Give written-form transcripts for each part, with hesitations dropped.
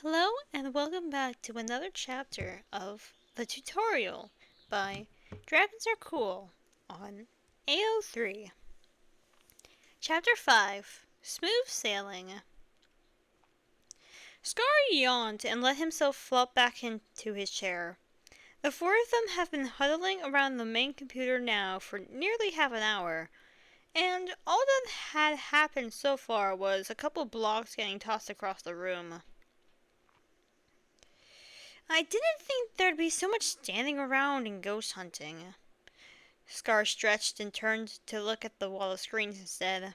Hello and welcome back to another chapter of The Tutorial by Dragons Are Cool on AO3. Chapter 5, Smooth Sailing. Scar yawned and let himself flop back into his chair. The four of them have been huddling around the main computer now for nearly half an hour, and all that had happened so far was a couple blocks getting tossed across the room. I didn't think there'd be so much standing around and ghost hunting. Scar stretched and turned to look at the wall of screens instead.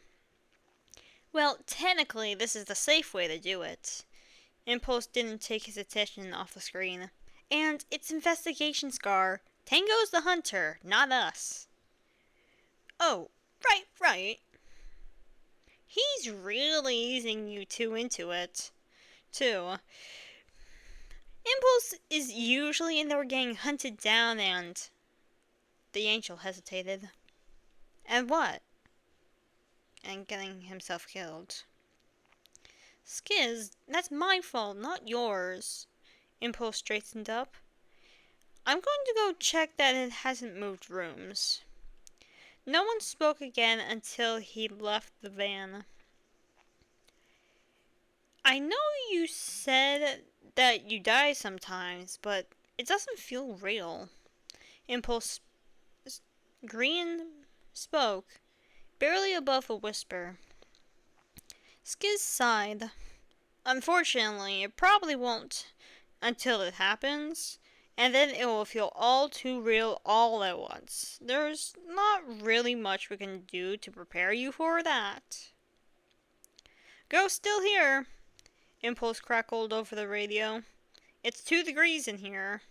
Well, technically, this is the safe way to do it. Impulse didn't take his attention off the screen. And it's investigation, Scar. Tango's the hunter, not us. Oh, right. He's really easing you two into it, too. Impulse is usually in there getting hunted down and... The angel hesitated. And what? And getting himself killed. Skiz, that's my fault, not yours. Impulse straightened up. I'm going to go check that it hasn't moved rooms. No one spoke again until he left the van. I know you said that you die sometimes, but it doesn't feel real. Impulse Green spoke, barely above a whisper. Skiz sighed. Unfortunately, it probably won't until it happens, and then it will feel all too real all at once. There's not really much we can do to prepare you for that. Ghost still here, Impulse crackled over the radio. It's 2 degrees in here.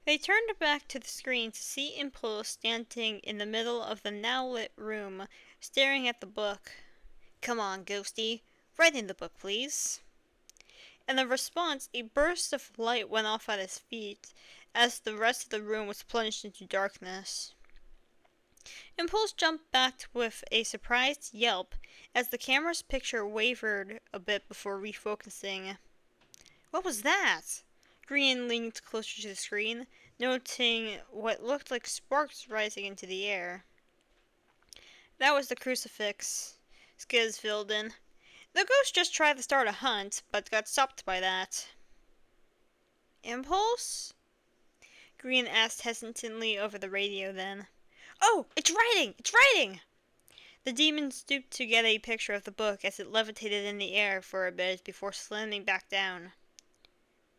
They turned back to the screen to see Impulse standing in the middle of the now lit room, staring at the book. Come on, Ghosty. Write in the book, please. In response, a burst of light went off at his feet as the rest of the room was plunged into darkness. Impulse jumped back with a surprised yelp as the camera's picture wavered a bit before refocusing. What was that? Green leaned closer to the screen, noting what looked like sparks rising into the air. That was the crucifix, Skiz filled in. The ghost just tried to start a hunt, but got stopped by that. Impulse? Green asked hesitantly over the radio then. Oh, it's writing! It's writing! The demon stooped to get a picture of the book as it levitated in the air for a bit before slamming back down.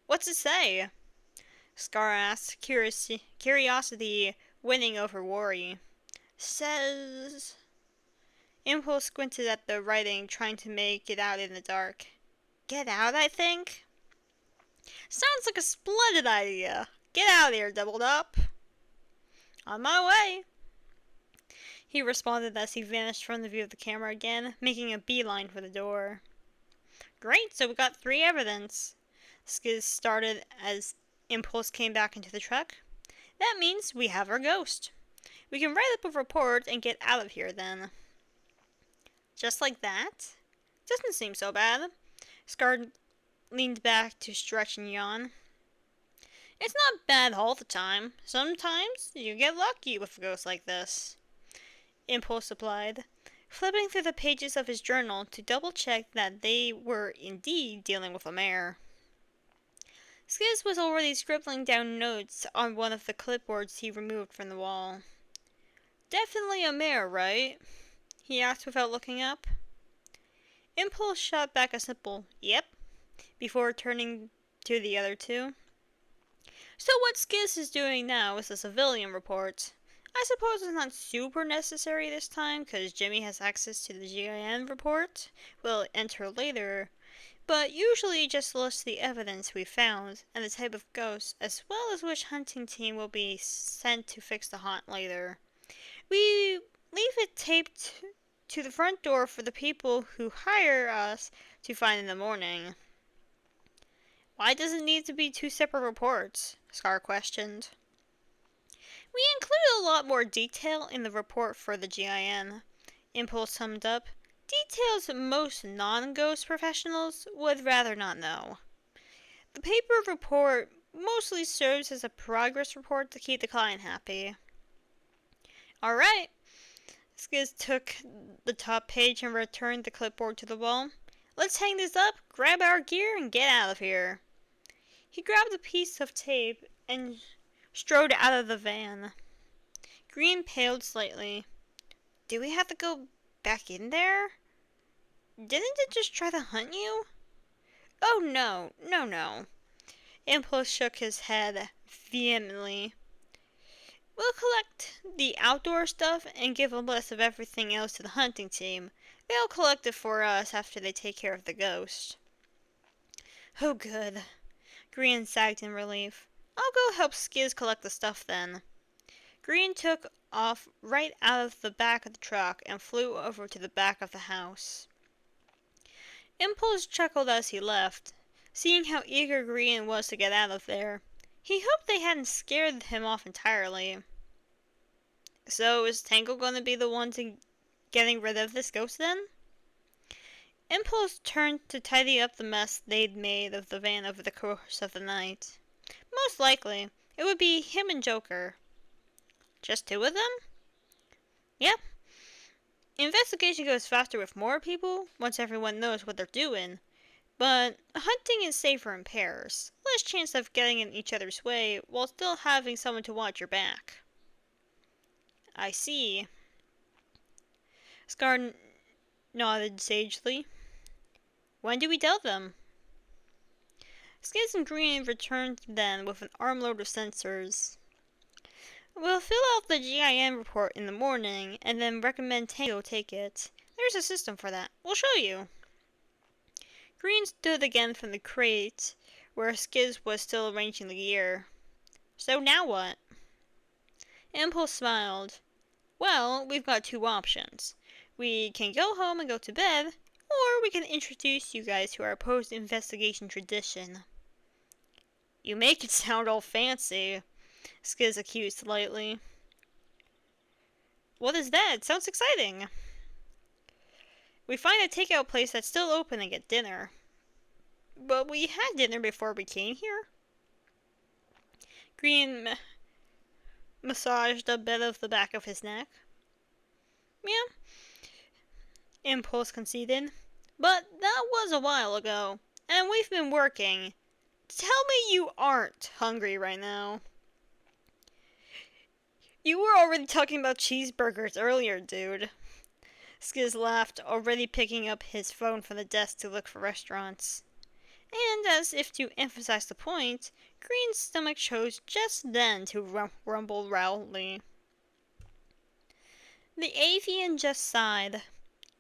What's it say? Scar asked, curiosity winning over worry. Says... Impulse squinted at the writing, trying to make it out in the dark. Get out, I think? Sounds like a splendid idea. Get out of here, Doubled Up. On my way, he responded as he vanished from the view of the camera again, making a beeline for the door. Great, so we got 3 evidence. Skiz started as Impulse came back into the truck. That means we have our ghost. We can write up a report and get out of here then. Just like that? Doesn't seem so bad. Scar leaned back to stretch and yawn. It's not bad all the time. Sometimes you get lucky with a ghost like this. Impulse replied, flipping through the pages of his journal to double-check that they were indeed dealing with a mare. Skiz was already scribbling down notes on one of the clipboards he removed from the wall. Definitely a mare, right? He asked without looking up. Impulse shot back a simple, yep, before turning to the other two. So what Skiz is doing now is a civilian report. I suppose it's not super necessary this time, because Jimmy has access to the GIN report. We'll enter later, but usually just lists the evidence we found, and the type of ghost, as well as which hunting team will be sent to fix the haunt later. We leave it taped to the front door for the people who hire us to find in the morning. Why does it need to be 2 separate reports? Scar questioned. We included a lot more detail in the report for the GIN. Impulse summed up. Details most non-ghost professionals would rather not know. The paper report mostly serves as a progress report to keep the client happy. Alright. Skiz took the top page and returned the clipboard to the wall. Let's hang this up, grab our gear, and get out of here. He grabbed a piece of tape and strode out of the van. Green paled slightly. Do we have to go back in there? Didn't it just try to hunt you? Oh no, no. Impulse shook his head vehemently. We'll collect the outdoor stuff and give a list of everything else to the hunting team. They'll collect it for us after they take care of the ghost. Oh good. Green sagged in relief. I'll go help Skiz collect the stuff then. Green took off right out of the back of the truck and flew over to the back of the house. Impulse chuckled as he left, seeing how eager Green was to get out of there. He hoped they hadn't scared him off entirely. So is Tangle going to be the one to getting rid of this ghost then? Impulse turned to tidy up the mess they'd made of the van over the course of the night. Most likely, it would be him and Joker. Just two of them? Yep. Investigation goes faster with more people, once everyone knows what they're doing. But hunting is safer in pairs. Less chance of getting in each other's way, while still having someone to watch your back. I see. Scar nodded sagely. When do we tell them? Skiz and Green returned then with an armload of sensors. We'll fill out the GIN report in the morning, and then recommend Tango take it. There's a system for that. We'll show you. Green stood again from the crate, where Skiz was still arranging the gear. So now what? Impulse smiled. Well, we've got two options. We can go home and go to bed, or we can introduce you guys to our post-investigation tradition. You make it sound all fancy, Skiz accused lightly. What is that? It sounds exciting. We find a takeout place that's still open and get dinner. But we had dinner before we came here? Green massaged a bit of the back of his neck. Yeah, Impulse conceded. But that was a while ago, and we've been working. Tell me you aren't hungry right now. You were already talking about cheeseburgers earlier, dude. Skiz laughed, already picking up his phone from the desk to look for restaurants. And as if to emphasize the point, Green's stomach chose just then to rumble loudly. The avian just sighed.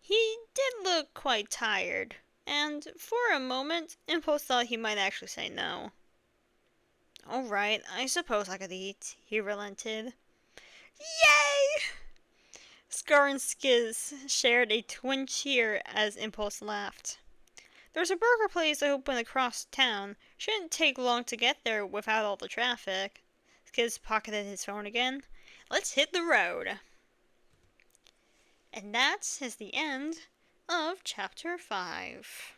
He did look quite tired, and for a moment, Impulse thought he might actually say no. Alright, I suppose I could eat, he relented. Yay! Scar and Skiz shared a twin cheer as Impulse laughed. There's a burger place open across town. Shouldn't take long to get there without all the traffic. Skiz pocketed his phone again. Let's hit the road. And that is the end of Chapter 5.